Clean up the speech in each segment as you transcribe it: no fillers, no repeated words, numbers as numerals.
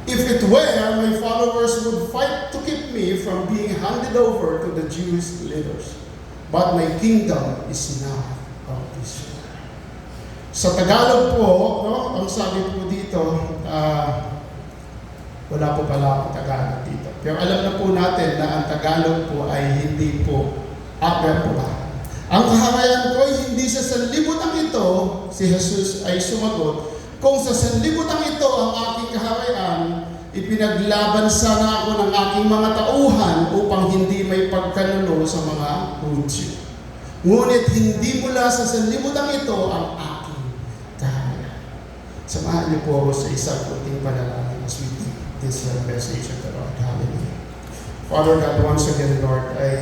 If it were, my followers would fight to keep me from being handed over to the Jewish leaders. But my kingdom is not of this world. Sa Tagalog po, no, ang sabi po dito, wala po pala akong Tagalog dito. Pero alam na po natin na ang Tagalog po ay hindi po po ba? Ang kaharian ko ay hindi sa sanlibutan ito, si Jesus ay sumagot, kung sa sanlibutan ito ang aking kaharian, ipinaglaban sana ako ng aking mga tauhan upang hindi may pagkanulo sa mga Hudyo. Ngunit hindi mula sa sanlibutan ito ang aking kaharian. Samahan niyo po ako sa isang kunting panalangin as we do this message of the Lord. Hallelujah. Father God, once again, Lord, ay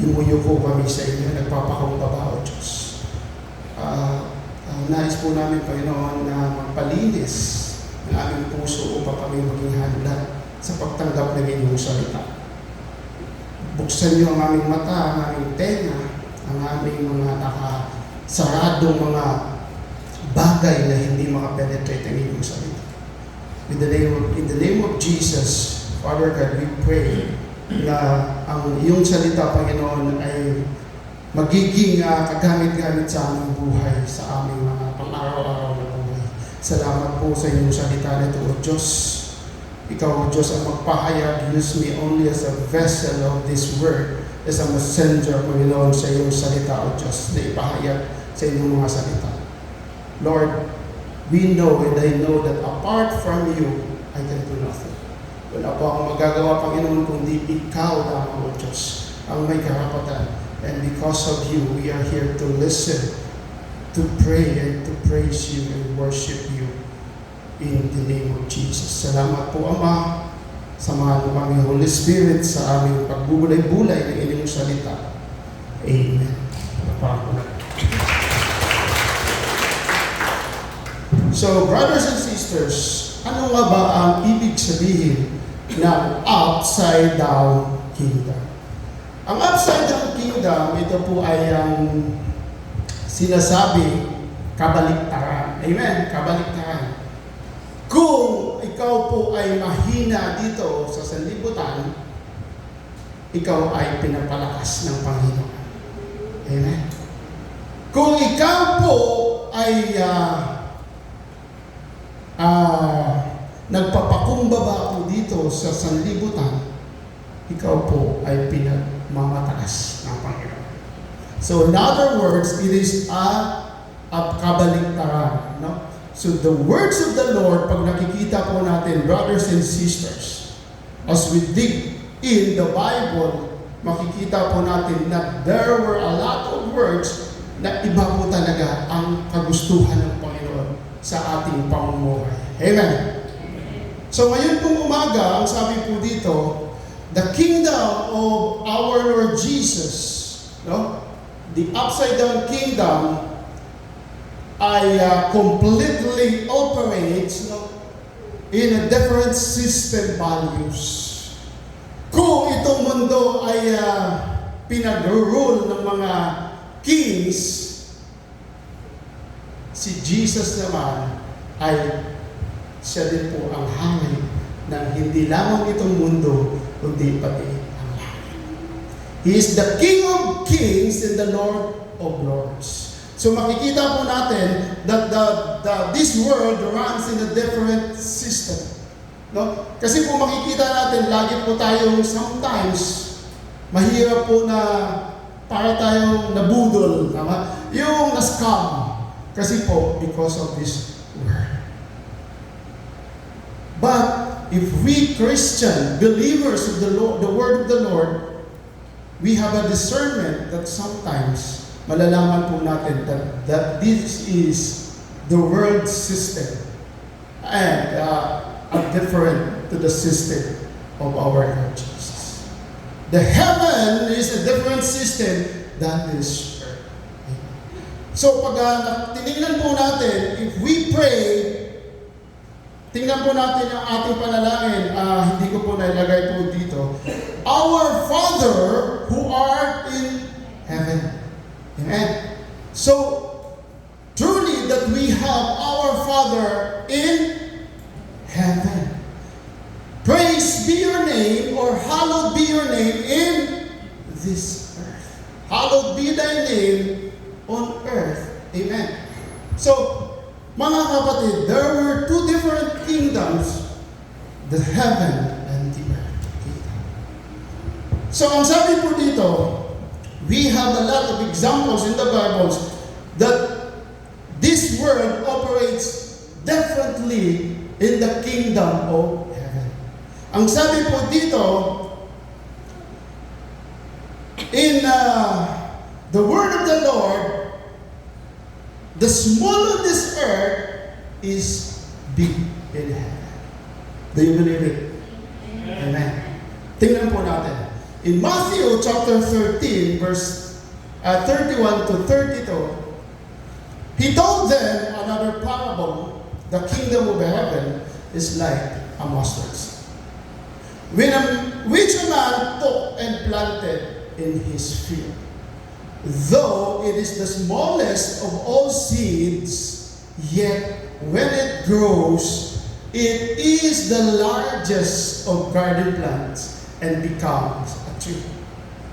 imuyo po kami sa inyo, nagpapakumbaba o Diyos. Nais po namin, Panginoon, na magpalinis ng aming puso upang kami maging handa sa pagtanggap ng inyong salita. Buksan niyo ang aming mata, ang aming tenga, ang aming mga nakasaradong mga bagay na hindi makapenetrate ang inyong salita. In the name of Jesus, Father God, we pray na ang iyong salita, Panginoon, ay magiging kagamit-gamit sa aming buhay, sa aming mga pang-araw-araw na buhay. Salamat po sa iyong salita nito, O Diyos. Ikaw, O Diyos, ang magpahayag. Use me only as a vessel of this word, as a messenger, Panginoon, sa iyong salita, O Diyos, na ipahayag sa iyong mga salita. Lord, we know and I know that apart from you, I can do nothing. Wala po akong magagawa, Panginoon, kundi ikaw lamang, O Diyos, ang may karapatan. And because of you, we are here to listen, to pray, and to praise you and worship you in the name of Jesus. Salamat po, Ama. Samahan mo kami, Holy Spirit, sa aming pagbubulay-bulay ng inyong salita. Amen. So, brothers and sisters, ano nga ba ang ibig sabihin ng upside down kingdom? Ang upside down kingdom, ito po ay ang sinasabi kabaliktaran. Amen? Kabaliktaran. Kung ikaw po ay mahina dito sa sanlibutan, ikaw ay pinapalakas ng Panginoon. Amen? Kung ikaw po ay nagpapakumbaba po dito sa sanlibutan, ikaw po ay pinagmamataas ng Panginoon. So in other words, it is a kabaliktaran. No? So the words of the Lord, pag nakikita po natin, brothers and sisters, as we dig in the Bible, makikita po natin na there were a lot of words na iba po talaga ang kagustuhan ng Panginoon sa ating pamumuhay. Amen? So ngayon pong umaga, ang sabi po dito, the kingdom of our Lord Jesus, no? The upside down kingdom ay completely operates, no, in a different system values. Kung itong mundo ay pinag-rule ng mga kings, si Jesus naman ay siya din po ang hangin ng hindi lamang itong mundo, kundi pati ang langit. He is the King of Kings and the Lord of Lords. So makikita po natin that this world runs in a different system. No? Kasi po makikita natin, lagi po tayong sometimes, mahirap po na para tayong nabudol, tama? Yung na-scam. Kasi po, because of this word. But if we Christian believers of the Lord, the word of the Lord, we have a discernment that sometimes malalaman po natin that this is the world system and different to the system of our Lord Jesus. The heaven is a different system than this earth. So pag tinignan po natin, if we pray, tingnan po natin ang ating panalangin, hindi ko po nailagay po dito. Our Father who art in heaven. Amen. So, truly that we have our Father in heaven. hallowed be your name in this earth. Hallowed be thy name on earth. Amen. So, mga kapatid, there were two different kingdoms, the heaven and the earth. So, ang sabi po dito, we have a lot of examples in the Bibles that this world operates differently in the kingdom of heaven. Ang sabi po dito, in the word of the Lord, the small of this earth is big in heaven. Do you believe it? Amen. Tingnan po natin. In Matthew chapter 13, verse 31 to 32, he told them another parable. The kingdom of heaven is like a mustard seed, which a man took and planted in his field. Though it is the smallest of all seeds, yet when it grows, it is the largest of garden plants and becomes a tree,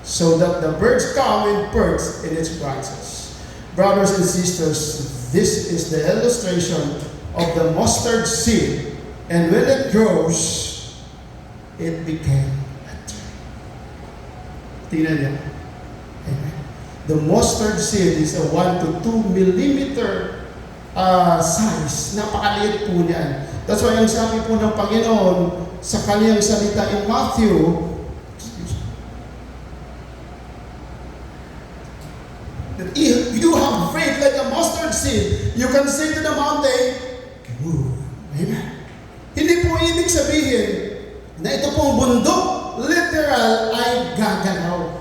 so that the birds come and perch in its branches. Brothers and sisters, this is the illustration of the mustard seed, and when it grows, it became a tree. Tingnan niyo. Amen. The mustard seed is a 1 to 2 millimeter size. Napakaliit po niyan. That's why ang sabi po ng Panginoon sa kaniyang salita in Matthew, that if you have faith like a mustard seed, you can say to the mountain, move. Amen. Hindi po ibig sabihin na ito pong bundok, literal, ay gagalaw.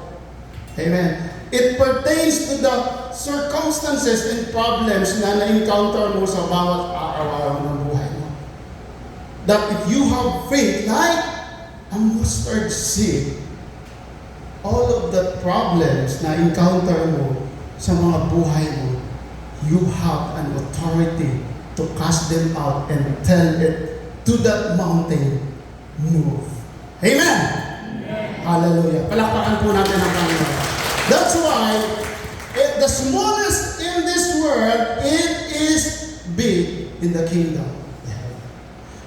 Amen. It pertains to the circumstances and problems na na-encounter mo sa bawat araw-araw ng buhay mo. That if you have faith like a mustard seed, all of the problems na encounter mo sa mga buhay mo, you have an authority to cast them out and tell it to that mountain, move. Amen! Amen. Hallelujah. Palakpakan po natin ang Panginoon. That's why, the smallest in this world, it is big in the kingdom.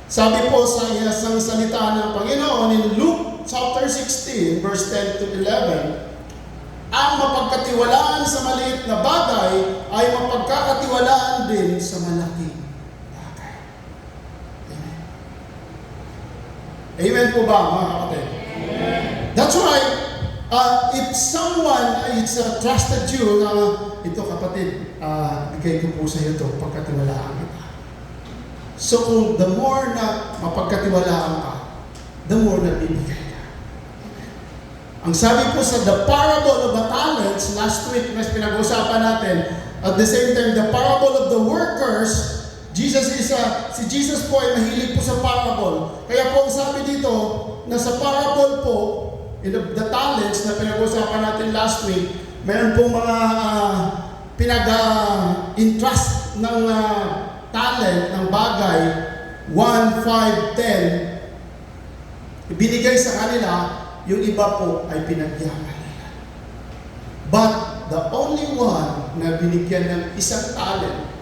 Sabi po sa isang salita ng Panginoon in Luke chapter 16, verse 10 to 11, ang mapagkatiwalaan sa maliit na bagay ay mapagkakatiwalaan din sa malaking bagay. Amen. Amen po ba, mga kapatid? Amen. That's why, if someone is trusted you na ito kapatid, bigay ko po sa iyo ito, pagkatiwalaan kita. So kung the more na mapagkatiwalaan ka, the more na bibigay ka. Ang sabi po sa the parable of the talents, last week mas pinag-usapan natin, at the same time, the parable of the workers, si Jesus po ay mahilig po sa parable. Kaya po ang sabi dito, na sa parable po, in the talents na pinag-usapan natin last week, mayroon pong mga pinag-entrust ng talent, ng bagay, 1, 5, 10, ibinigay sa kanila, yung iba po ay pinagyaman nila. But the only one na binigyan ng isang talent,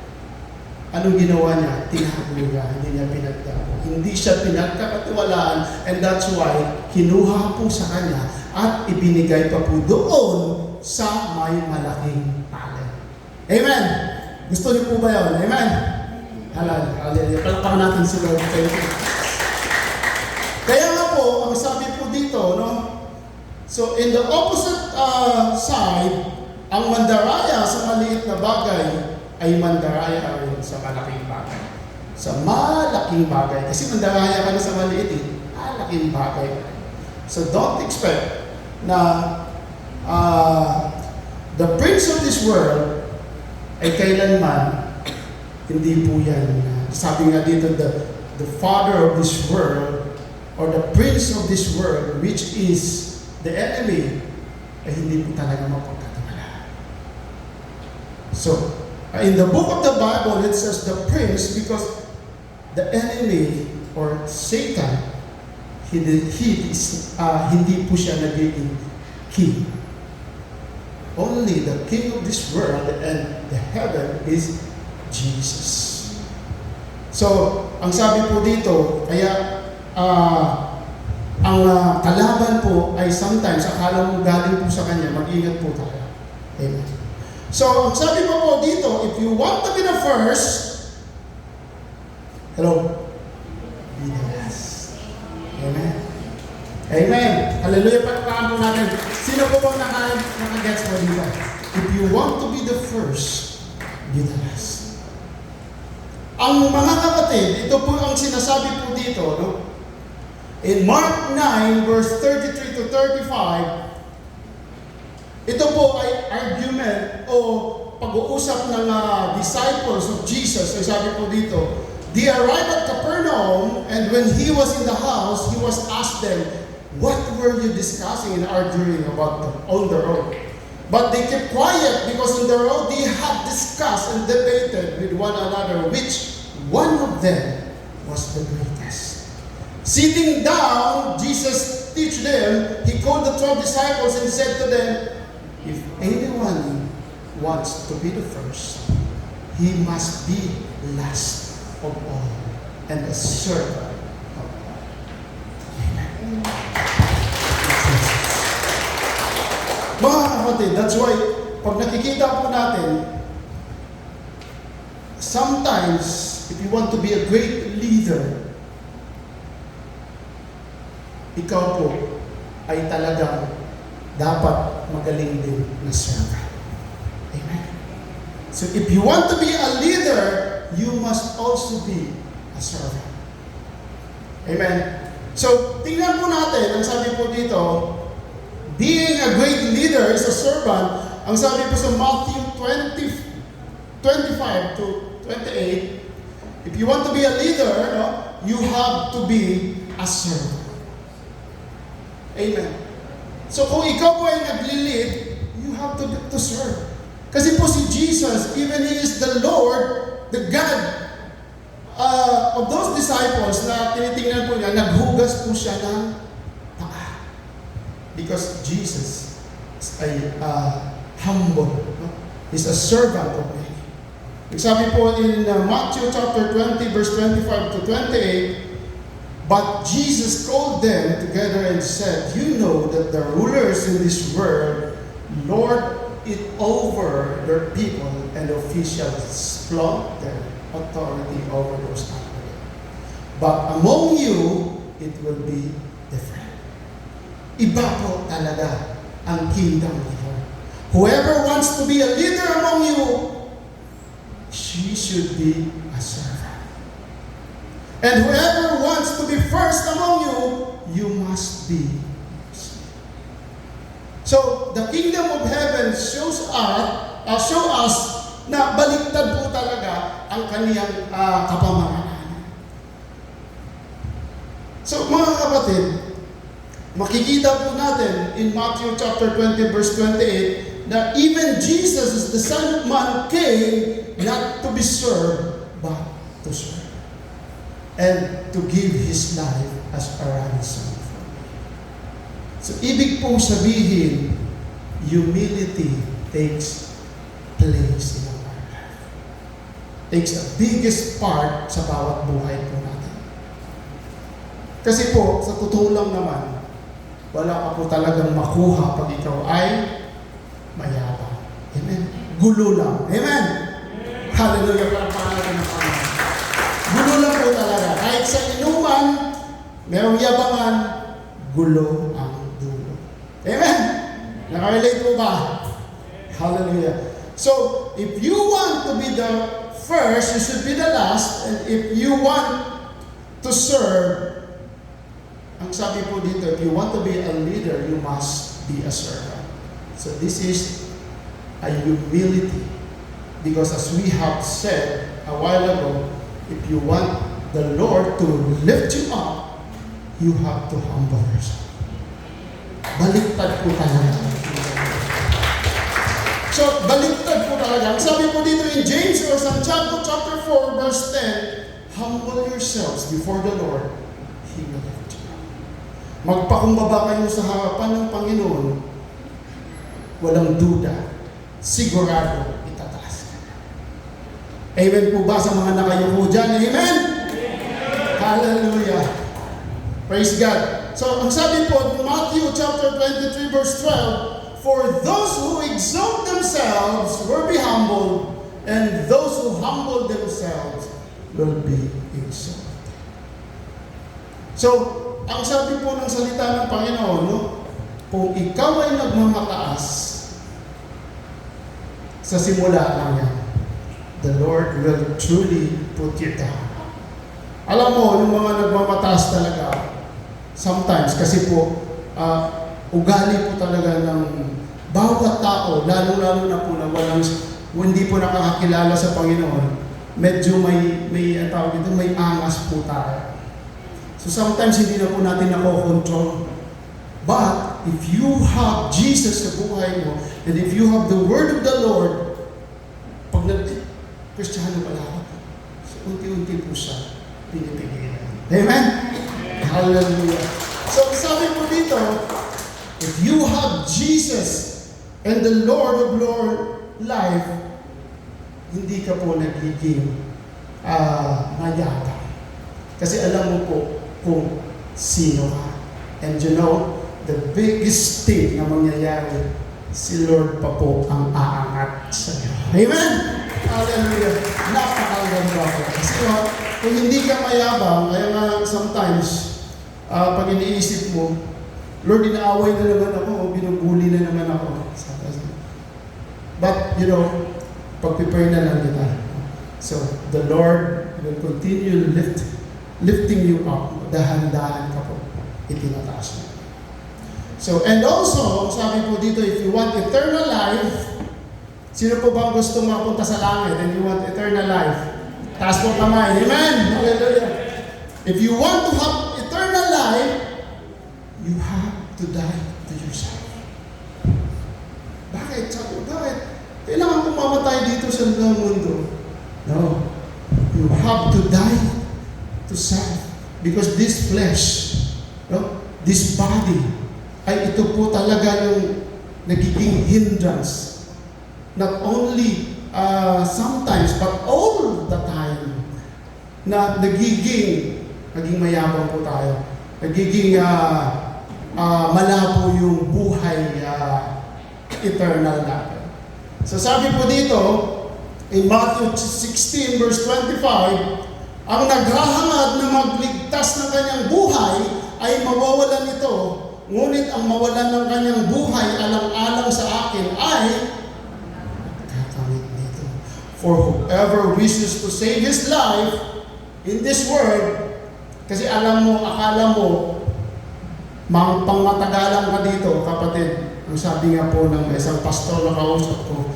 anong ginawa niya? Tinago niya, hindi niya pinagtago. Hindi siya pinagkakatiwalaan, and that's why kinuha po sa kanya at ibinigay pa po doon sa may malaking talent. Amen! Gusto niyo po ba yun? Amen! Hallelujah. Palakpakan natin si Lord. Kaya nga po, ang sabi po dito, no? So, in the opposite side, ang mandaraya sa maliit na bagay ay mandaraya rin sa malaking bagay. Sa malaking bagay. Kasi mandaraya ka na sa maliit eh. Malaking bagay. So, don't expect na the prince of this world ay kailanman hindi po yan. Sabi nga dito, the father of this world or the prince of this world, which is the enemy, ay hindi po talaga mapagkatiwalaan. So, in the book of the Bible, it says the prince because the enemy or Satan, hindi po siya nagiging king. Only the king of this world and the heaven is Jesus. So, ang sabi po dito, kaya ang kalaban po ay sometimes, akala mo galing po sa kanya, mag-ingat po tayo. Amen. So, ang sabi po dito, if you want to be the first, hello, be the last. Amen. Amen. Hallelujah. Pagpakaan po natin. Sino po bang nakagets mo dito? If you want to be the first, be the last. Ang mga kapatid, ito po ang sinasabi po dito, no? In Mark 9, verse 33 to 35, ito po ay argument o pag-uusap ng disciples of Jesus. So sabi po dito, they arrived at Capernaum, and when he was in the house, he was asked them, what were you discussing and arguing about on the road? But they kept quiet because on the road they had discussed and debated with one another which one of them was the greatest. Sitting down, Jesus teach them, he called the 12 disciples and said to them, if anyone wants to be the first, he must be last of all and a servant of all. Amen. Mga kapatid, that's why pag nakikita po natin, sometimes if you want to be a great leader, ikaw po ay talagang dapat magaling din na servant. Amen. So if you want to be a leader, you must also be a servant. Amen. So, tingnan po natin, ang sabi po dito, being a great leader is a servant. Ang sabi po sa Matthew 25 to 28, if you want to be a leader, you have to be a servant. Amen. So, kung ikaw po ay nagli-lead, you have to serve. Kasi po si Jesus, even He is the Lord, the God of those disciples na tinitingnan po niya, naghugas po siya ng paa. Because Jesus is a humble, He's a servant of many. Sabi po in Matthew chapter 20, verse 25 to 28, but Jesus called them together and said, you know that the rulers in this world lord it over their people, and officials flaunt their authority over those under them. But among you, it will be different. Iba po talaga ang kingdom of God. Whoever wants to be a leader among you, she should be a servant. And whoever wants to be first among you, you must be. So, the kingdom of heaven show us na baliktad po talaga ang kaniyang kapamahalan. So, mga kapatid, makikita po natin in Matthew chapter 20, verse 28, that even Jesus as the Son of Man came not to be served, but to serve. And to give His life as a ransom. So, ibig pong sabihin, humility takes place in our life. Takes the biggest part sa bawat buhay po natin. Kasi po, sa totoo lang naman, wala ka po talagang makuha pag ikaw ay mayabang. Amen? Gulo lang. Amen? Hallelujah. Para pangalan ng Panginoon. Gulo lang po talaga. Kahit sa inuman, merong yabangan, gulo ang dulo. Amen? Nakarelate po ba? Hallelujah. So, if you want to be the first, you should be the last. And if you want to serve, ang sabi po dito, if you want to be a leader, you must be a servant. So, this is a humility. Because as we have said a while ago, if you want the Lord to lift you up, you have to humble yourself. Baliktad po talaga. So, baliktad po talaga. Ang sabi po dito in James or Santiago chapter 4, verse 10, humble yourselves before the Lord, He will lift you up. magpakumbaba kayo sa harapan ng Panginoon, walang duda, sigurado itataas ka. Amen po ba sa mga nakayuko dyan? Amen? Hallelujah. Praise God. So, ang sabi po, Matthew chapter 23 verse 12, for those who exalt themselves will be humbled, and those who humble themselves will be exalted. So, ang sabi po ng salita ng Panginoon, no, kung ikaw ay nagmamataas, sa simula lang yan, the Lord will truly put you down. Alam mo, yung mga nagmamataas talaga, sometimes, kasi po, ugali po talaga ng bawat tao, lalo-lalo na po na hindi po nakakakilala sa Panginoon, medyo may tawag dito, may angas po tayo. So sometimes hindi na po natin nakokontrol. But if you have Jesus sa buhay mo, and if you have the Word of the Lord, pag Kristiyano pala ako, so unti-unti po siya pinipigilan. Amen? Hallelujah. So sabi po dito, if you have Jesus and the Lord of Lord life, hindi ka po nagiging mayabang. Kasi alam mo po kung sino ka. And you know, the biggest thing na mangyayari, si Lord pa po ang aangat sa iyo. Amen? Hallelujah. Napakaganda po. Kasi kung hindi ka mayabang, kaya nga sometimes, pag iniisip mo, Lord, inaaway na naman ako, o binubuli na naman ako. But, you know, pag-prepare na lang kita. So, the Lord will continue lifting you up. Dahan-dahan ka po. Itinataas mo. So, and also, sabi po dito, if you want eternal life, sino po ba gusto mapunta sa langit and you want eternal life? Taas po kamay. Amen! Hallelujah! If you want to have eternal life, you have to die to yourself. Bakit? Sabi, bakit? Kailangan kong mamatay dito sa mundo. No. You have to die to self. Because this flesh, no, this body, ay ito po talaga yung nagiging hindrance. Not only sometimes, but all the time, na naging mayabang po tayo. Nagiging malabo yung buhay eternal natin. So sabi po dito, in Matthew 16 verse 25, ang naghahangad na magligtas ng kanyang buhay ay mawawalan ito, ngunit ang mawalan ng kanyang buhay alang-alang sa akin ay kakamit nito. For whoever wishes to save his life in this world, kasi alam mo, akala mo, pangmatagalan ka dito, kapatid. Ang sabi nga po ng isang pastor na kausap ko,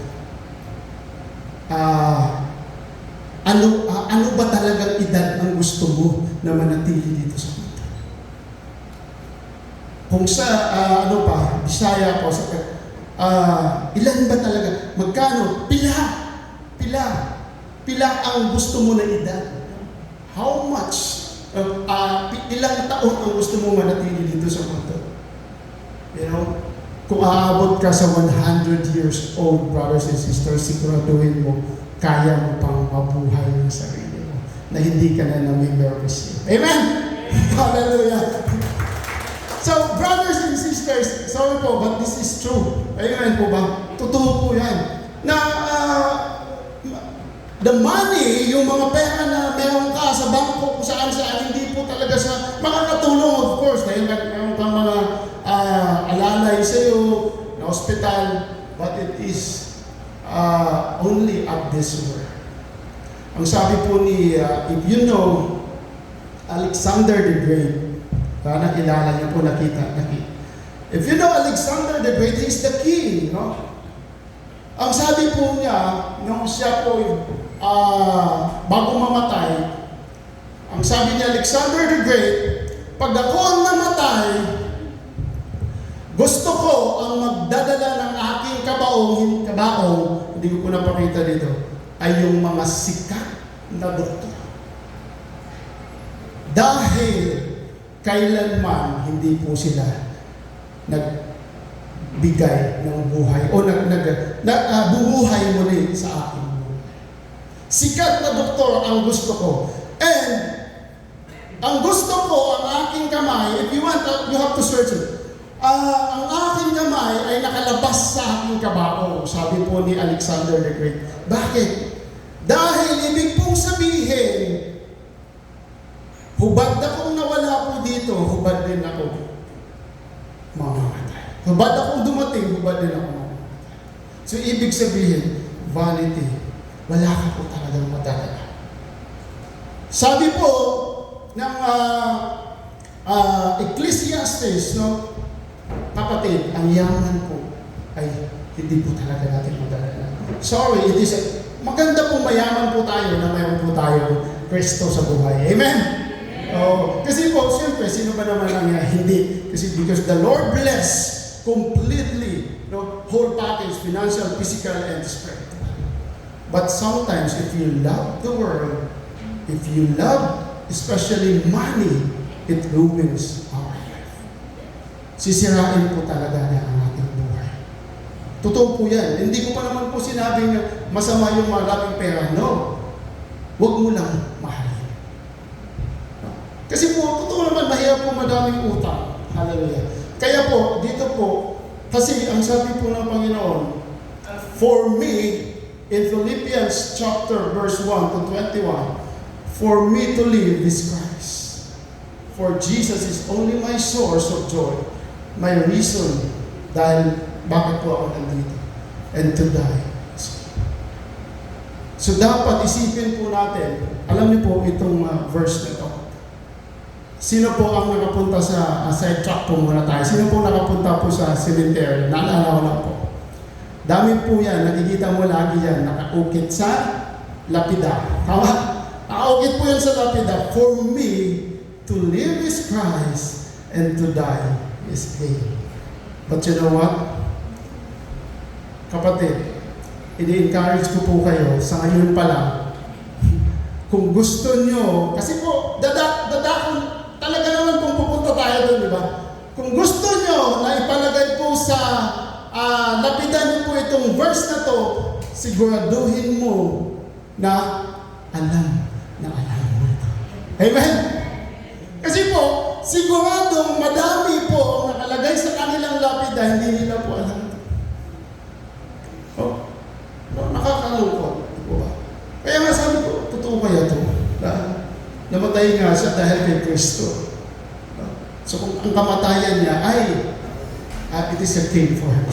ano ba talagang edad ang gusto mo na manatili dito sa mundo? Kung sa, Bisaya po, ilan ba talaga? Magkano? Pila ang gusto mo na edad? How much? Ilang taon ang gusto mo manatili dito sa mundo? You know? Kung aabot ka sa 100 years old, brothers and sisters, siguraduhin mo, kaya mo pang mabuhay ng sarili mo, na hindi ka na nami-nervous. Amen? Hallelujah! So, brothers and sisters, sorry po, but this is true. Amen po ba? Totoo po yan. Na, the money, yung mga pera na meron ka sa bangko, kung saan-saan, hindi po talaga sa makakatulong, of course, dahil meron kang mga alalay sa iyo, na hospital, but it is only at this world. Ang sabi po ni, if you know, Alexander the Great, nakilala niyo po, nakita. If you know Alexander the Great, he's the king, no? Ang sabi po niya, nung siya po, bago mamatay, ang sabi ni Alexander the Great, pag ako ang namatay, gusto ko ang magdadala ng aking kabaong, hindi ko po napakita dito, ay yung mga sikat na doktor. Dahil kailanman hindi po sila nagbigay ng buhay o bubuhay muli sa aking buhay. Sikat na doktor ang gusto ko. And ang gusto ko, ang aking kamay, if you want, you have to search it. Ang aking kamay ay nakalabas sa aking kabao, sabi po ni Alexander the Great. Bakit? Dahil ibig pong sabihin, hubad akong nawala po dito, hubad din ako mamamatay. Hubad akong dumating, hubad din ako mamamatay. So ibig sabihin, vanity, wala ka po talagang madadala. Sabi po ng Ecclesiastes, no? Kapatid, ang yaman po ay hindi po talaga natin madadala. Sorry, it is maganda po mayaman po tayo na mayroon po tayo Kristo sa buhay. Amen? Oh, kasi po, siyempre, sino ba naman ang hindi? Kasi because the Lord bless completely, no, whole package, financial, physical, and spiritual. But sometimes, if you love the world, if you love especially money, it ruins our life. Sisirain po talaga niya ang ating buhay. Totoo po yan. Hindi ko pa naman po sinabing masama yung maraming pera. No. Huwag mo lang mahalin. Kasi po, totoo naman, mahirap po madaming utang. Hallelujah. Kaya po, dito po, kasi ang sabi po ng Panginoon, for me, in Philippians chapter verse 1 to 21, for me to live is Christ. For Jesus is only my source of joy, my reason, dahil bakit po ako nandito, and to die. So dapat isipin po natin, alam niyo po itong verse na ito. Sino po ang nakapunta sa sidetrack po muna tayo? Sino po nakapunta po sa cemetery? Naalala ko lang po. Dami po yan, nakikita mo lagi yan, nakaukit sa lapida. Tama? Nakaukit po yan sa lapida. For me, to live is Christ, and to die is gain. But you know what? Kapatid, ini-encourage ko po kayo sa ngayon pa lang, kung gusto nyo, kasi po, dadakon, talaga naman kung pupunta tayo doon, di ba? Kung gusto nyo na ipalagay po sa lapidan nyo po itong verse na to, siguraduhin mo na alam mo ito. Amen? Kasi po, siguradong madami po ang nakalagay sa kanilang lapida, hindi nila po alam ito. Oh, nakakalungkot. Diba? Kaya nga sabi ko, totoo kaya ito? Namatay nga siya dahil kay Kristo. So kung ang kamatayan niya ay it is a gain for him.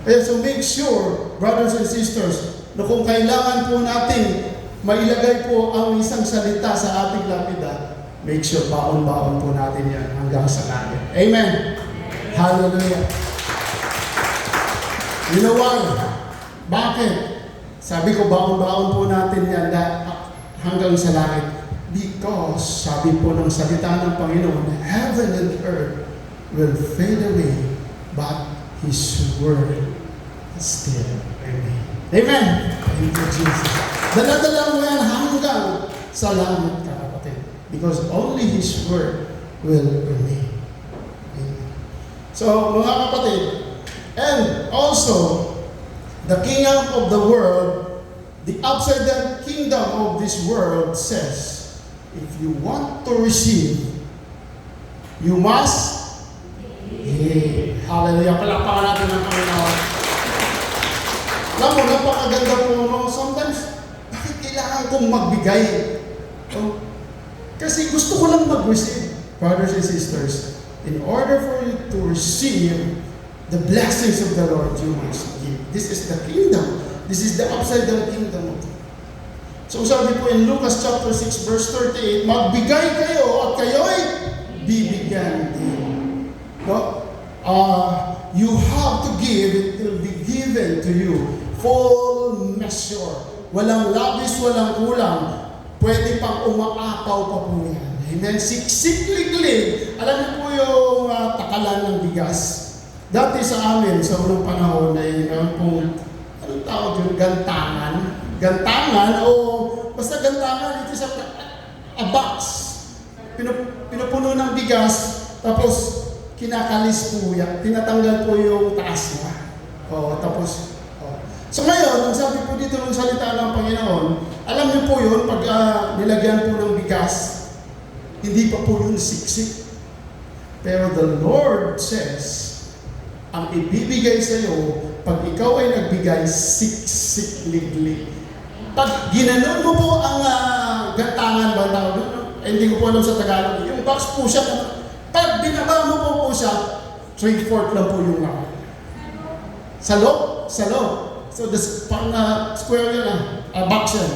Kaya so make sure, brothers and sisters, na kung kailangan po natin mailagay po ang isang salita sa ating lapida, make sure baon-baon po natin yan hanggang sa langit. Amen. Hallelujah. You know why? Bakit? Sabi ko baon-baon po natin yan hanggang sa langit. Because, sabi po ng salita ng Panginoon, heaven and earth will fade away, but His word still remain. Amen! Thank you, Jesus. Dala-dala mo yan hanggang sa langit, kapatid. Because only His word will remain. Amen. So, mga kapatid, and also, the kingdom of the world, the upside down kingdom of this world says, if you want to receive, you must give. Hallelujah. Palakpakan natin ang Panginoon. Alam mo, napakaganda po, no? Sometimes, bakit kailangan kong magbigay? Oh, kasi gusto ko lang mag-receive. Brothers and sisters, in order for you to receive the blessings of the Lord, you must give. This is the kingdom. This is the upside down kingdom of God. So sabi po in Lucas chapter 6 verse 38, magbigay kayo at kayo'y bibigyan din. No? You have to give, it will be given to you. Full measure. Walang labis, walang kulang. Pwede pang umaapaw pa po yan. Amen? Siksikliglig. Alam niyo po yung takalan ng bigas. Dati sa amin, sa unang panahon, ay kung anong tawag yun? Gantangan. Gantangan o basta gantangan, ito sa a box. pinupuno ng bigas, tapos kinakalis po yan, tinatanggal po yung taas niya. Tapos, so ngayon, ang sabi po dito ng salita ng Panginoon, alam niyo po yun, pag nilagyan po ng bigas, hindi pa po yun siksik. Pero the Lord says, ang ibibigay sa iyo, pag ikaw ay nagbigay, siksik-liglig. Pag ginanon mo po ang gantangan ba tawag doon, hindi ko po alam sa Tagalog, yung box po siya, pag binaba mo po siya, 3/4 lang po yung laman. Sa loob. So, pang square yan box yan.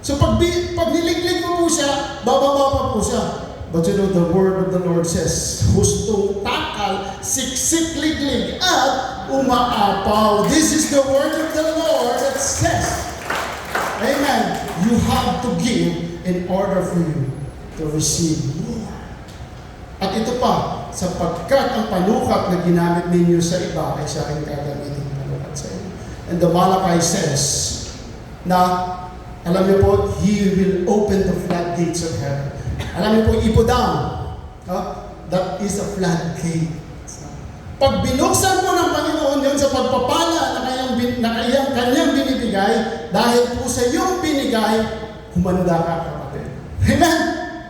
So, pag niliglig mo po siya, bababa pa po siya. But you know, the word of the Lord says, hustong takal, siksik-liglig, at umaapaw. This is the word of the Lord that says, amen, you have to give in order for you to receive more. At ito pa, sapagkat ang panukat na ginamit ninyo sa iba ay sa akin gagamitin panukat sa inyo. And the Malachi says na, alam niyo po, He will open the floodgates of heaven. Alam niyo po, ipodam, that is a floodgate. Pag binuksan mo ng Panginoon yun sa pagpapala na kanyang binibigay, dahil po sa iyong binigay, humanda ka, kapatid. Amen?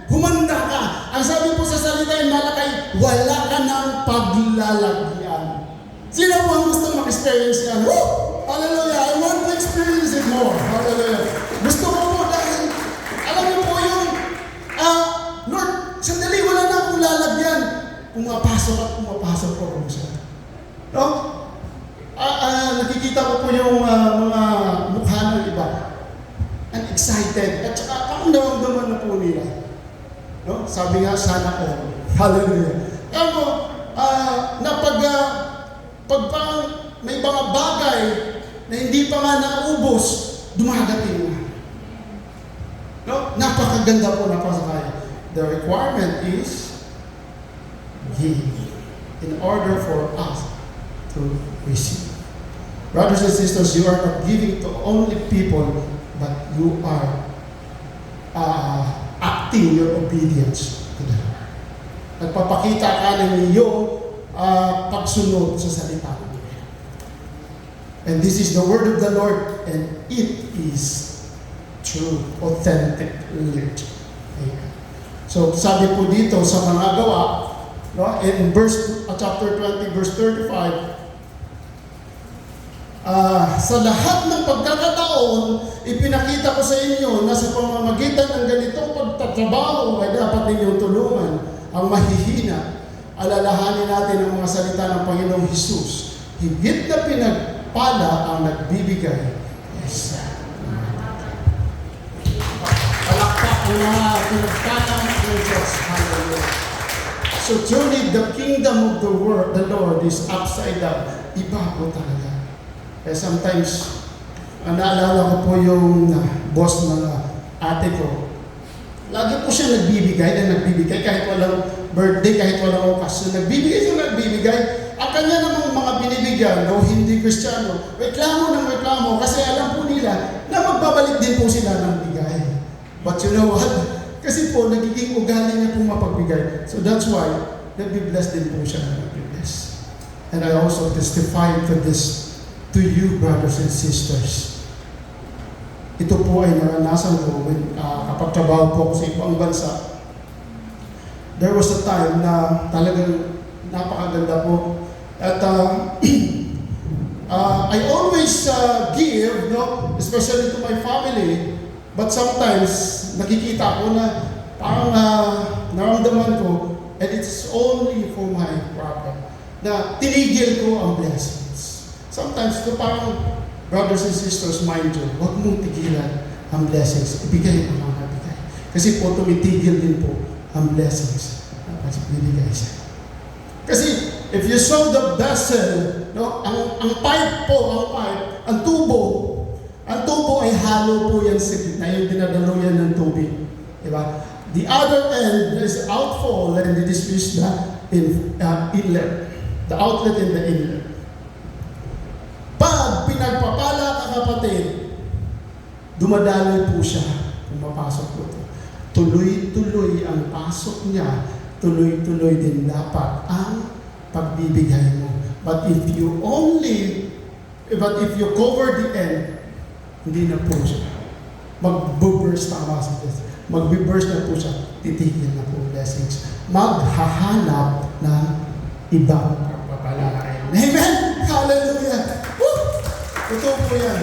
Humanda ka. Ang sabi po sa salita yung Malakay, wala ka ng paglalagyan. Sino po ang gusto mag-experience yan? Woo! Hallelujah! I want to experience it more. Hallelujah! Gusto ko po dahil, alam niyo po yung, Lord, sandali, wala na akong lalagyan. Pumapasok po ako siya. No? Nakikita ko po yung mga mukha ng iba. And excited. At saka, parang naramdaman na po nila. No? Sabi nga, sana all. Hallelujah. Kaya mo, pag may mga bagay na hindi pa nga naubos, dumadating na. No? Napakaganda po na pasakaya. The requirement is give in order for us to receive. Brothers and sisters, you are not giving to only people, but you are acting your obedience to the Lord. Nagpapakita ka ng iyong pagsunod sa salita ng Lord. And this is the word of the Lord, and it is true, authentic literature. Amen. So, sabi po dito sa mga gawa, no, in chapter 20, verse 35, sa lahat ng pagkakataon, ipinakita ko sa inyo na sa pamamagitan ng ganitong pagtatrabaho ay dapat ninyong tulungan ang mahihina. Alalahanin natin ang mga salita ng Panginoong Hesus. Higit na pinagpala ang nagbibigay. Yes. Palakpak ang mga pinagpala ng Diyos. Hallelujah. So truly, the kingdom of the world, the Lord, is upside down. Iba po talaga. Kaya sometimes, naalala ko po yung boss ng ate ko. Lagi po siya nagbibigay kahit walang birthday, kahit walang okasyon. Nagbibigay. Ang kanya namang mga binibigyan, no, hindi Kristiyano, reklamo kasi alam po nila na magbabalik din po sila ng bigay. But you know what? Kasi po, nagiging ugali niya pong mapagbigay. So that's why, nagbibless din po siya na nagbibless. And I also testify to this to you, brothers and sisters. Ito po ay naranasan ko when kapag trabaho po ako sa ibang bansa. There was a time na talagang napakaganda po. At I always give, no, especially to my family. But sometimes, nakikita ko na parang naramdaman ko, and it's only for my problem, na tinigil ko ang blessings. Sometimes, parang brothers and sisters, mind you, huwag mong tigilan ang blessings. Ibigay mo mga bigay. Kasi po, tumitigil din po ang blessings na bibigay siya. Kasi, if you saw the vessel, no, ang pipe po, ang tubo ay hollow po yan sa gitna, yung dinadaluyan ng tubig. Diba? The other end is outfall, and it is used na inlet. The outlet in the inlet. Pag pinagpapala ka, kapatid, dumadaloy po siya, pumapasok po ito. Tuloy-tuloy ang pasok niya tuloy-tuloy din dapat ang pagbibigay mo. But if you cover the end, hindi na po siya. Mag-burst na po siya. Titigil na po blessings. Maghahanap ng ibang pagpapalain. Amen? Hallelujah! Woo! Ito po yan.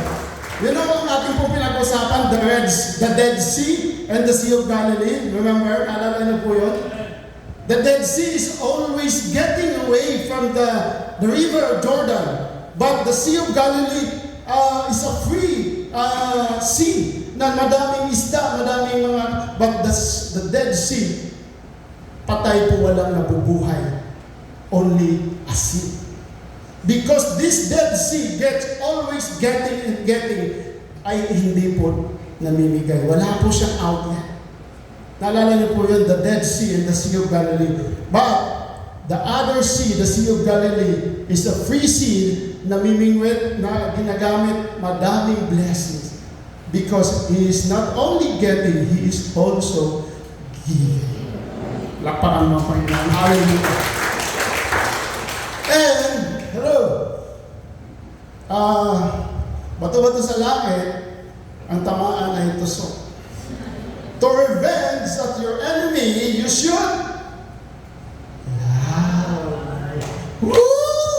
Yun ang ating po pinag-usapan, the Dead Sea and the Sea of Galilee. Remember? Alala niyo po yun? The Dead Sea is always getting away from the river of Jordan. But the Sea of Galilee is a free sea na madaming isda, madaming mga... But the Dead Sea, patay po, walang nabubuhay. Only a sea. Because this Dead Sea always getting, ay hindi po namimigay. Wala po siyang outlet. Naalala niyo po yun, the Dead Sea and the Sea of Galilee. But the other sea, the Sea of Galilee, is a free sea na mimingwit, na ginagamit madaming blessings. Because He is not only getting, He is also giving. Lakpakan mo pa yun. Hallelujah. And, hello, bato-bato sa langit, ang tamaan ay tusok. To revenge at your enemy, you should love. Woo!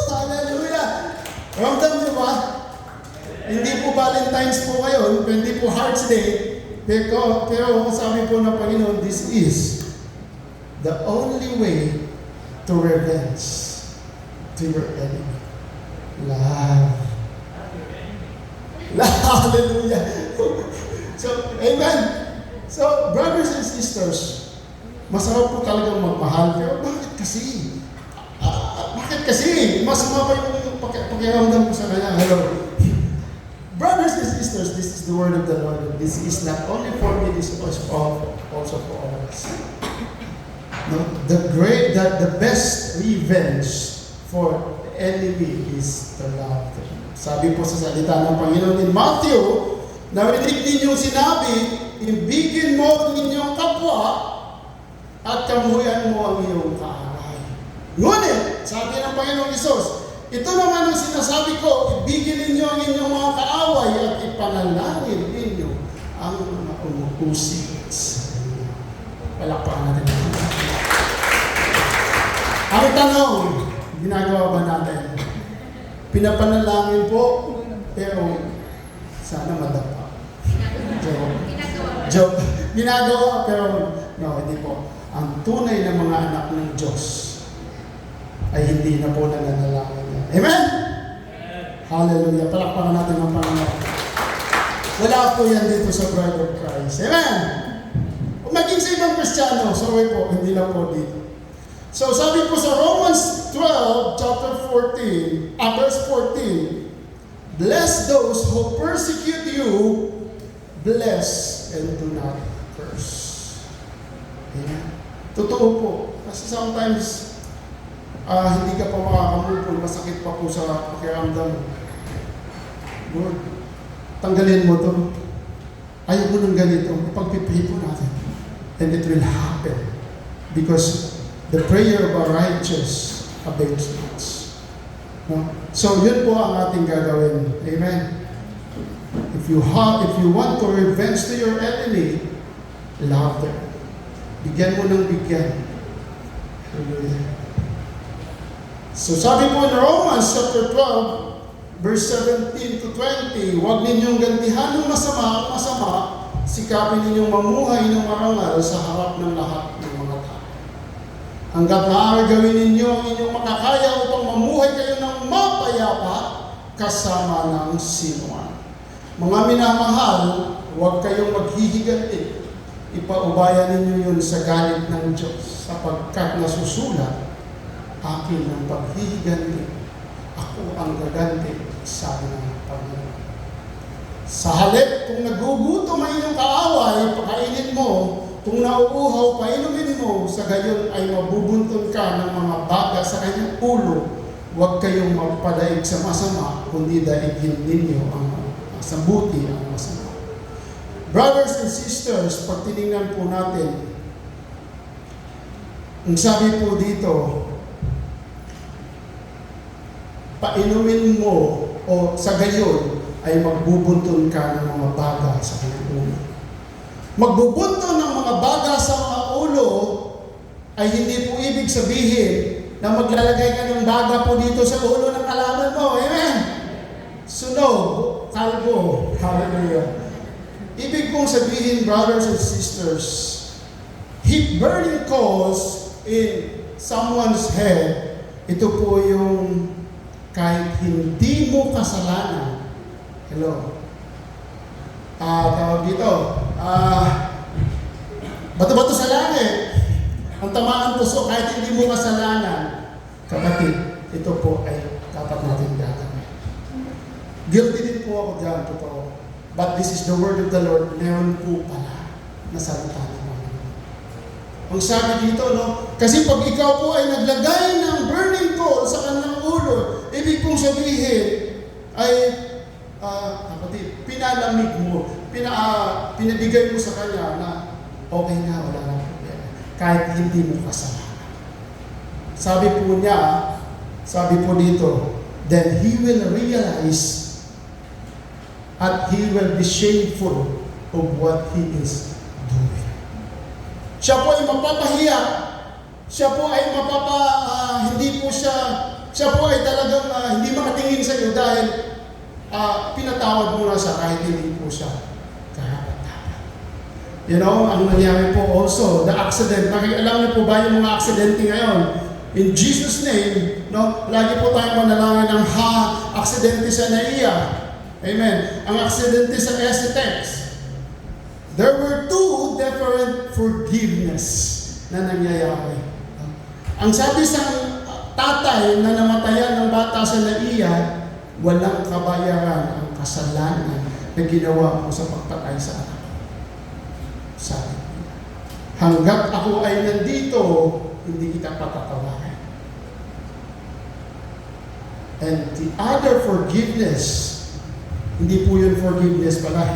Hallelujah! Ramdam niyo ba? Hindi po Valentine's po ngayon, hindi po Hearts Day, pero sabi po ng Panginoon, this is the only way to revenge to your enemy. Love. Hallelujah! So, amen! So, brothers and sisters, masarap po talagang magmahal. Pero bakit kasi? Bakit kasi? Masama pa yung pakiramdam ko sa kanya. Hello. Brothers and sisters, this is the word of the Lord. This is not only for me, this is also for all of us. No? The best revenge for the enemy is to love them. Sabi po sa salita ng Panginoon in Matthew, narinig ninyong sinabi, ibigin mo ang inyong kapwa at kamuhian mo ang iyong kaaway. Ngunit, sabi ng Panginoong Isus, ito naman ang sinasabi ko, ibigin ninyo ang inyong mga kaaway at ipanalangin ninyo ang mga umuusig sa inyo. Palakpakan natin. Ang tanong, ginagawa ba natin? Pinapanalangin po, pero sana madapa. Joke. Ginagawa, pero no, hindi po. Ang tunay na mga anak ng Diyos ay hindi na po nananalangin niya. Amen? Hallelujah. Palakpakan natin ang Panginoon. Wala po yan dito sa Bride of Christ. Amen? Maging sa ibang Kristiyano, sorry po, hindi lang po dito. So sabi po sa Romans 12, chapter 14, verse 14, bless those who persecute you, bless and do not curse. Amen. Totoo po. Kasi sometimes, hindi ka pa makakamupol, masakit pa po sa pakiramdam. Lord, tanggalin mo to. Ayaw mo ng ganito. Ipagpipray po natin. And it will happen. Because the prayer of a righteous avails much. No? So, yun po ang ating gagawin. Amen. If you want to revenge to your enemy, love them. Bigyan mo ng bigyan. Hallelujah. So sabi po in Romans chapter 12, verse 17 to 20, huwag ninyong gantihan ng masama ang masama, sikapin ninyong mamuhay ng marangal sa harap ng lahat ng mga tao. Hanggat maaari gawin ninyo ang inyong makakaya upang mamuhay kayo ng mapayapa kasama ng sinuman. Mga minamahal, huwag kayong maghihiganti. Ipaubayan ninyo yun sa galit ng Diyos, sapagkat nasusulat, akin ang paghihiganti, ako ang gaganti, sabi ng Panginoon. Sa halip, kung nagugutom ang inyong kaaway, pakainin mo, kung nauuhaw, painumin mo, sa gayon ay mabubuntun ka ng mga baga sa kanyang ulo. Huwag kayong magpadaig sa masama, kundi daigin ninyo ang sa buti ang masama. Brothers and sisters, pag tinignan po natin, Ang sabi po dito, painumin mo o sa gayon ay magbubunton ka ng mga baga sa kanyang ulo. Magbubunton ng mga baga sa mga ulo ay hindi po ibig sabihin na maglalagay ka ng baga po dito sa ulo ng kalaban mo. Amen? Sunog, kalbo, hallelujah. Ibig kong sabihin, brothers and sisters, heat burning coals in someone's head, ito po yung kahit hindi mo kasalanan. Hello? Tawag dito, bato-bato sa langit. Ang tamaan puso, kahit hindi mo kasalanan, kapatid, ito po ay dapat natin gagawin. Guilty din po ako dyan, totoo. But this is the word of the Lord, meron po pala na salita ng Panginoon. Ang sabi dito, no? Kasi pag ikaw po ay naglagay ng burning coal sa kanilang ulo, ibig pong sabihin ay, kapatid, pinalamig mo, pinabigay mo sa kanya na okay na, wala na problema. Kahit hindi mo kasalanan. Sabi po dito, then he will realize at he will be shameful of what he is doing. Siya po ay mapapahiya. Siya po ay siya po ay talagang hindi makatingin sa iyo dahil pinatawad mo na siya kahit hindi po siya karapat-dapat. You know, ang nangyari po also, the accident. Alam niyo po ba yung mga aksidente ngayon? In Jesus' name, no, lagi po tayong manalangin ng aksidente sa NAIA. Amen. Ang aksidente sa STX. There were two different forgiveness na nangyayari. Ang sabi sa tatay na namatayan ng bata sa NAIA, walang kabayaran ang kasalanan na ginawa mo sa pagpatay sa anak. Sabi niya, hanggat ako ay nandito, hindi kita patatawarin. And the other forgiveness, hindi po yun forgiveness pala.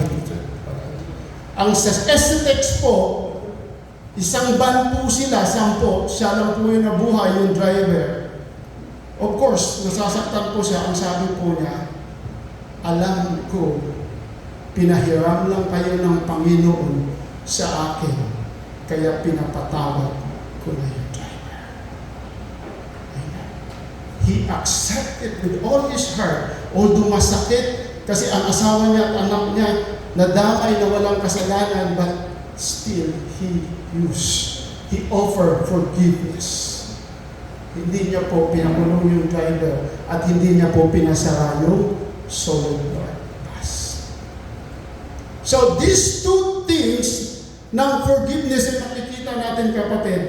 Ang sa STX po, isang van po sila, 10, siya lang po yung nabuhay, yung driver. Of course, nasasaktan po siya. Ang sabi po niya, alam ko, pinahiram lang kayo ng Panginoon sa akin, kaya pinapatawad ko na yung driver. Amen. He accepted with all his heart, although masakit, kasi ang asawa niya at anak niya nadamay na walang kasalanan, but still he offered forgiveness. Hindi niya po pinakulong yung driver at hindi niya po pinasara yung solid bus. So these two things ng forgiveness ay makikita natin, kapatid.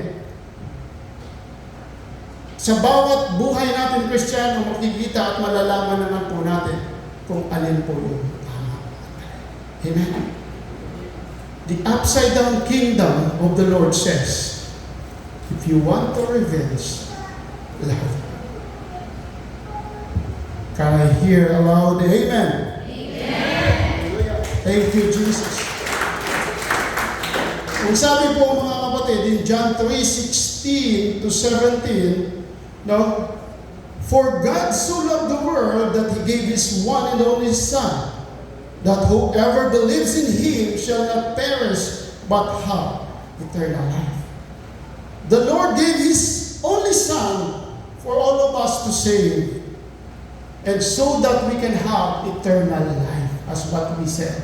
Sa bawat buhay natin Kristiyano, makikita at malalaman naman po natin kung alin po yung tama. Amen. The upside down kingdom of the Lord says, if you want to revenge, love. Can I hear aloud? Amen. Amen. Thank you, Jesus. Kung sabi po mga kapatid, in John 3:16 to 17, no? For God so loved the world that He gave His one and only Son, that whoever believes in Him shall not perish, but have eternal life. The Lord gave His only Son for all of us to save, and so that we can have eternal life, as what we said.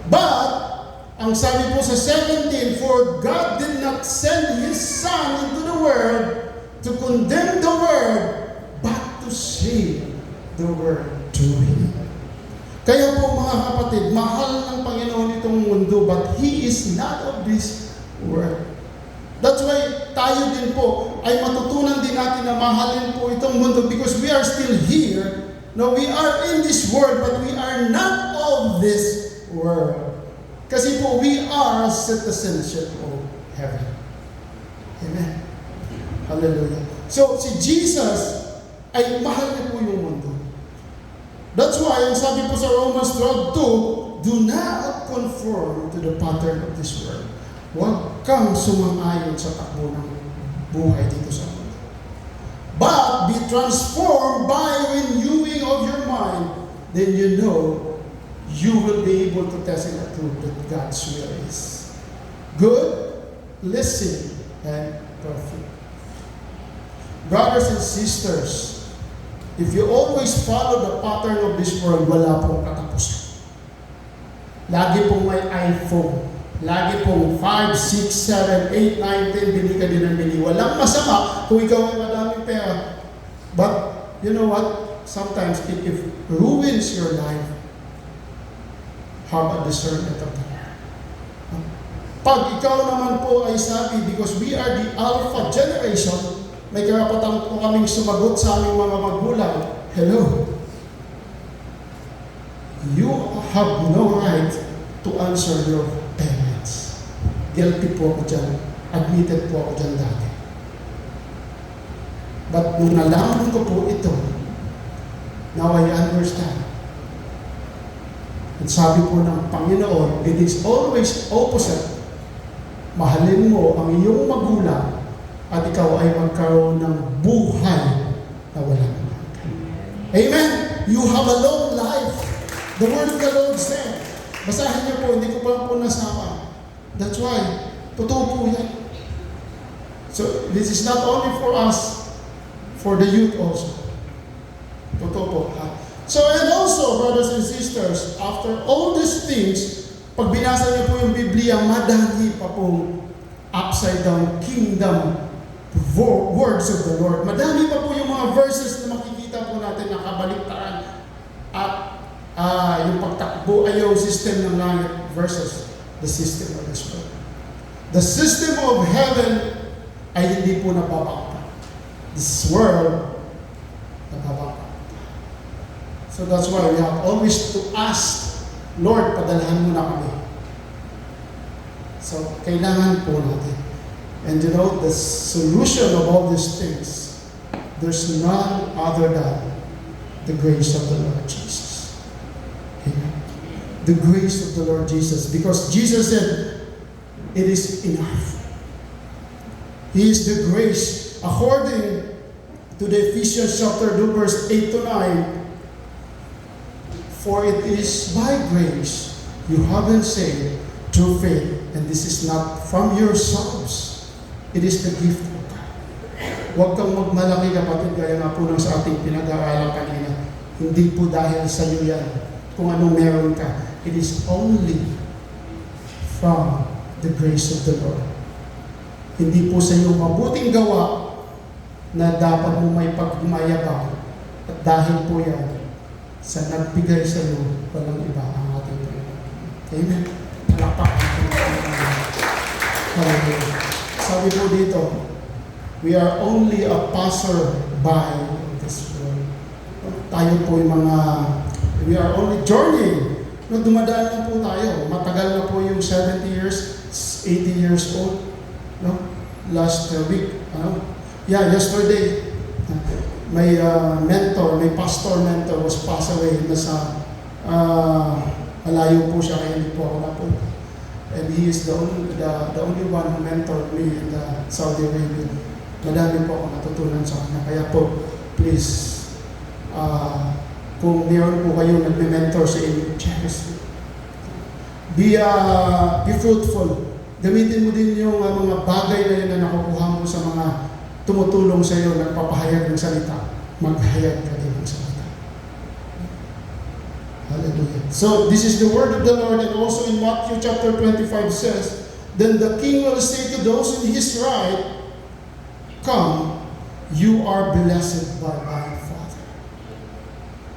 But, ang sabi po sa 17, for God did not send His Son into the world to condemn the world, but to save the world through Him. Kaya po mga kapatid, mahal ng Panginoon itong mundo, but He is not of this world. That's why tayo din po ay matutunan din natin na mahalin po itong mundo, because we are still here. No, we are in this world, but we are not of this world. Kasi po, we are citizenship of heaven. Amen. Hallelujah. So, si Jesus ay mahal niya po yung mundo. That's why, ang sabi po sa Romans 12:2, do not conform to the pattern of this world. Huwag kang sumang-ayon sa takbo ng buhay dito sa mundo. But be transformed by renewing of your mind, then you know you will be able to test and approve that God's will is good, listen, and perfect. Brothers and sisters, if you always follow the pattern of this world, wala pong katapusan. Lagi pong may iPhone. Lagi pong 5, 6, 7, 8, 9, 10, bili ka din ng bili. Walang masama kung ikaw ay madaming pera. But, you know what? Sometimes it ruins your life. Have a discernment of the Lord. Pag ikaw naman po ay sabi, because we are the Alpha generation, may karapatan po kaming sumagot sa aming mga magulang. Hello. You have no right to answer your parents. Guilty po ako dyan. Admitted po ako dyan dati. But nung nalaman ko po ito, now I understand. At sabi po ng Panginoon, it is always opposite. Mahalin mo ang iyong magulang at ikaw ay magkaroon ng buhay na walang hanggan. Amen? You have a long life. The word of the Lord said. Basahin niyo po, hindi ko pa po nasama. That's why, totoo po yan. So, this is not only for us, for the youth also. Totoo po. So, and also, brothers and sisters, after all these things, pag binasa niyo po yung Biblia, madami pa pong upside down kingdom words of the Lord. Madami pa po yung mga verses na makikita po natin na kabaliktaran at yung pagtakbo ay yung system ng langit versus the system of this world. The system of heaven ay hindi po nababangka. This world, nababangka. So that's why we have always to ask, Lord, padalhan mo na kami. So, kailangan po natin. And you know, the solution of all these things, there's none other than the grace of the Lord Jesus. Amen. The grace of the Lord Jesus. Because Jesus said, it is enough. He is the grace. According to the Ephesians chapter 2, verse 8 to 9, for it is by grace you have been saved through faith, and this is not from yourselves. It is the gift of God. Huwag kang magmalaki, kapatid, gaya nga po ng sa ating pinag-aaralan kanina. Hindi po dahil sa iyo yan, kung anong meron ka. It is only from the grace of the Lord. Hindi po sa iyo mabuting gawa na dapat mo may pagmayabang. At dahil po yan, sa nagbigay sa iyo, walang iba ang ating Panginoon. Amen. Palakpakan po natin. Hallelujah. Sabi po dito, we are only a passer-by in this world. Tayo po yung mga, we are only journeying. No, dumadaan na po tayo. Matagal na po yung 70 years, 80 years old. No? Last week, yesterday, may mentor, may pastor mentor was passed away. Nasa malayo po siya, kaya hindi po ako napunta. And he is the only one who mentored me in the Saudi Arabia. Madami po ako natutunan sa kanya. Kaya po, please, kung mayroon po kayo nagme-mentor sa inyo, cherish it. Be fruitful. Gamitin mo din yung mga bagay na yun na nakukuha mo sa mga tumutulong sa iyo, nagpapahayag ng salita. Maghayag ka din ng salita. Hallelujah. So, this is the word of the Lord, and also in Matthew chapter 25 says, then the king will say to those in his right, come, you are blessed by my Father.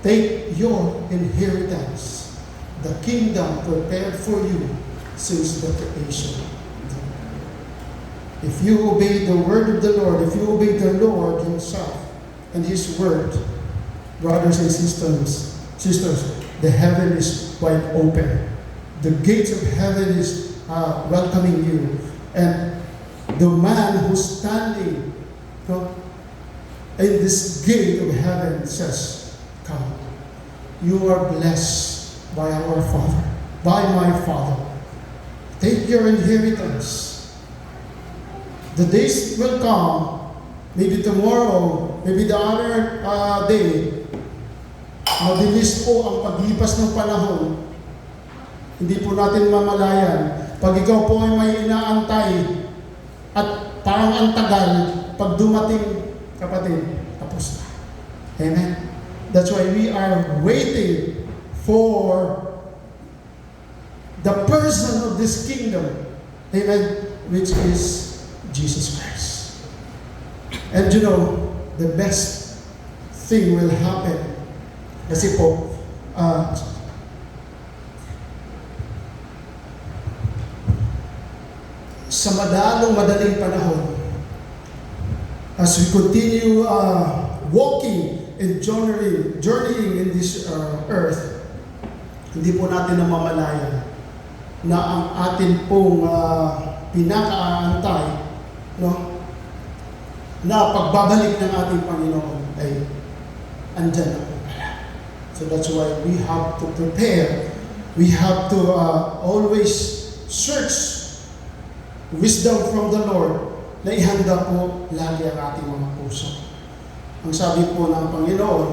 Take your inheritance, the kingdom prepared for you since the creation of the world. If you obey the word of the Lord, if you obey the Lord himself and his word, brothers and sisters, the heaven is wide open. The gates of heaven is welcoming you. And the man who's standing in this gate of heaven says, come. You are blessed by our Father, by my Father. Take your inheritance. The days will come, maybe tomorrow, maybe the other day, mabilis po ang paglipas ng panahon. Hindi po natin mamalayan. Pag ikaw po ay may inaantay at parang ang tagal, pag dumating, kapatid, tapos na. Amen? That's why we are waiting for the person of this kingdom. Amen? Which is Jesus Christ. And you know, the best thing will happen. Kasi po, sa madaling panahon, as we continue walking and journeying in this earth, hindi po natin namamalayan na ang atin pong pinakaantay, no, na pagbabalik ng ating Panginoon ay andyan na po pala. So that's why we have to prepare. We have to always search wisdom from the Lord na ihanda po lagi ang ating mga puso. Ang sabi po ng Panginoon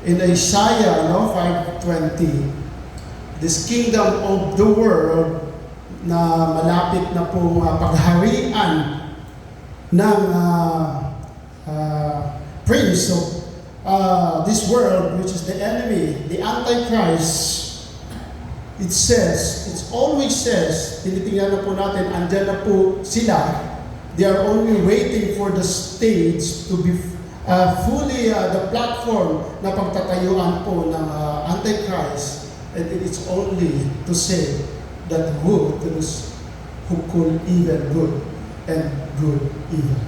in Isaiah 5:20, this kingdom of the world na malapit na po pagharian ng prince of this world, which is the enemy, the Antichrist. It always says, tinitingnan na po natin, andyan na po sila. They are only waiting for the stage to be fully the platform na pagtatayuan po ng Antichrist. And it is only to say that who could even good and good evil.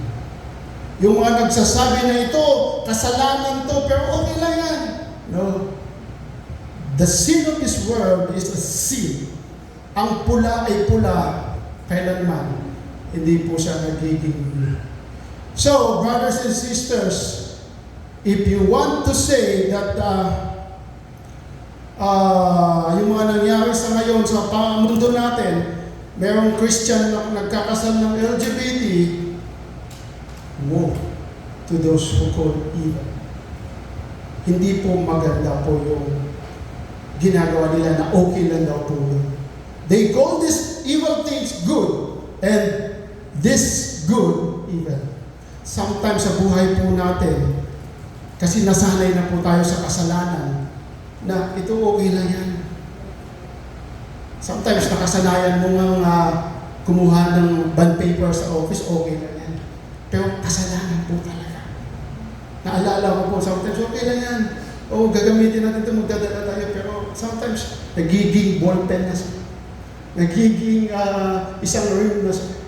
Yung mga nagsasabi na ito, kasalanan to, pero okay lang yan. No. The sin of this world is a sin. Ang pula ay pula kailanman. Hindi po siya nagiging blue. So, brothers and sisters, if you want to say that yung mga nangyari sa ngayon sa mundo natin, merong Christian na nagkakasal ng LGBT, woe to those who call evil. Hindi po maganda po yung ginagawa nila na okay lang daw po yun. They call these evil things good and this good evil. Sometimes sa buhay po natin, kasi nasanay na po tayo sa kasalanan, na ito okay lang yan. Sometimes nakasanayan mo nga kumuha ng bond paper sa office, okay lang yan. Pero kasalanan po talaga. Naalala ko po, sometimes okay lang yan. O gagamitin natin ito, magdadala tayo. Pero sometimes nagiging ballpen na siya. Nagiging isang rim na siya.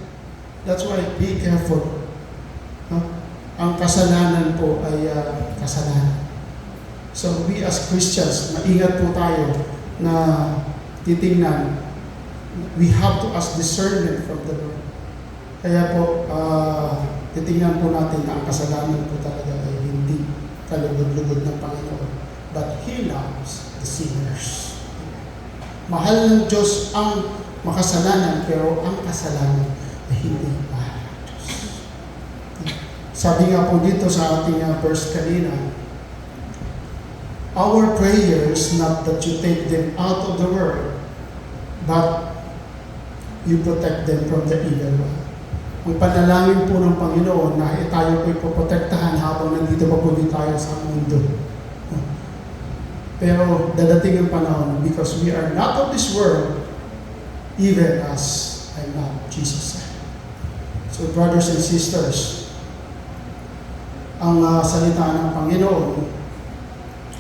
That's why, be careful. Ang kasalanan po ay kasalanan. So we as Christians, maingat po tayo na titingnan. We have to ask discernment from the Lord. Kaya po, titingnan po natin na ang kasalanan po talaga ay hindi kalugod-lugod ng Panginoon. But He loves the sinners. Mahal ng Diyos ang makasalanan, pero ang kasalanan ay hindi mahal ng Diyos. Sabi nga po dito sa ating verse kanina, our prayer is not that you take them out of the world, but you protect them from the evil one. Ang panalangin po ng Panginoon na tayo po'y poprotektahan habang nandito pa po tayo sa mundo. Pero dadating ang panahon, because we are not of this world, even as I'm not, Jesus said. So brothers and sisters, ang salita ng Panginoon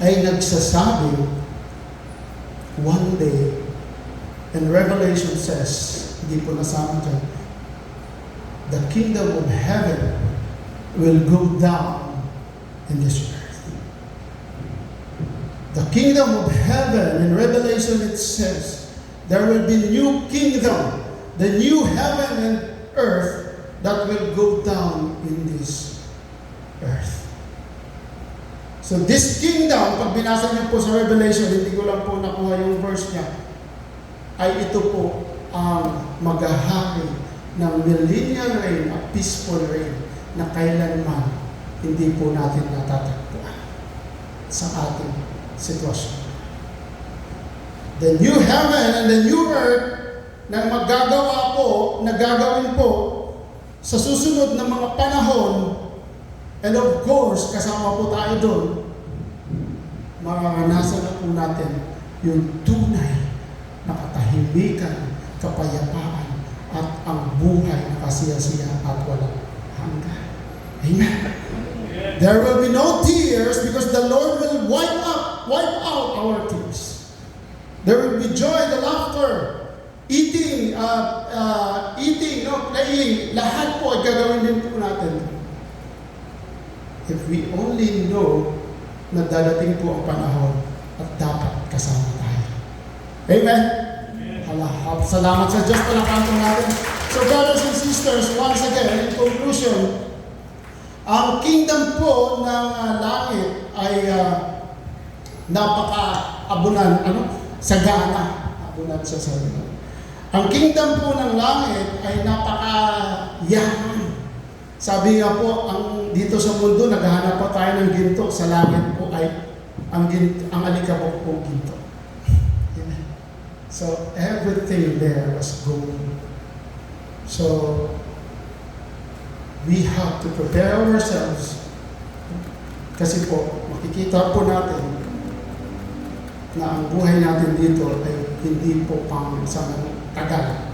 ay nagsasabi one day, and Revelation says, hindi po nasama dyan, the kingdom of heaven will go down in this earth. The kingdom of heaven, in Revelation it says, there will be new kingdom, the new heaven and earth that will go down in this earth. So this kingdom, pag binasa niyo po sa Revelation, hindi ko lang po nakuha yung verse niya, ay ito po ang maghahari ng millennial reign at peaceful reign na kailanman hindi po natin natatagpuan sa ating sitwasyon. The new heaven and the new earth na magagawa po, na gagawin po sa susunod na mga panahon, and of course, kasama po tayo doon, mararanasan na po natin yung tunay na katahimikan, kapayapaan, at ang buhay na kasiyasiya at walang hanggan. Amen. There will be no tears because the Lord will wipe out our tears. There will be joy, the laughter, eating, playing. Lahat po ay gagawin din po natin. If we only know na dadating po ang panahon at dapat kasama tayo. Amen? Salamat sa Diyos, palakpan natin. So brothers and sisters, once again, in conclusion, ang kingdom po ng langit ay napaka-abunan, sagana. Abunan sa sagana. Ang kingdom po ng langit ay napaka-yaman. Sabi nga po, dito sa mundo, naghahanap po tayo ng ginto. Sa langit po ay ang alikabok po ginto. Amen. So, everything there was gold. So, we have to prepare ourselves. Kasi po, makikita po natin na ang buhay natin dito ay hindi po pang-tagal,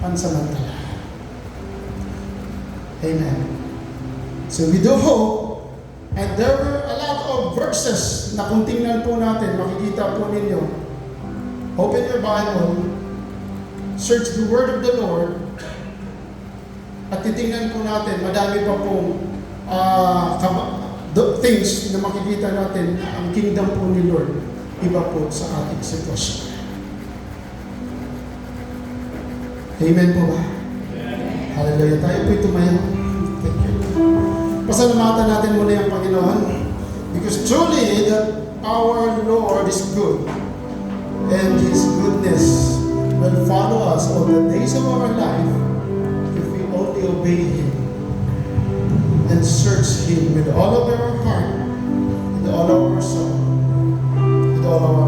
pansamantala. Amen. So we do hope, and there were a lot of verses na kung tingnan po natin, makikita po ninyo. Open your Bible, search the Word of the Lord, at titingnan po natin, madami pa pong things na makikita natin na ang kingdom po ni Lord, iba po sa ating sitwasyon. Amen po ba? Hallelujah. Tayo po'y tumayo. Thank you. Pasalamatan natin muna yung Panginoon. Because truly, that our Lord is good. And His goodness will follow us all the days of our life if we only obey Him and search Him with all of our heart, with all of our soul, with all of our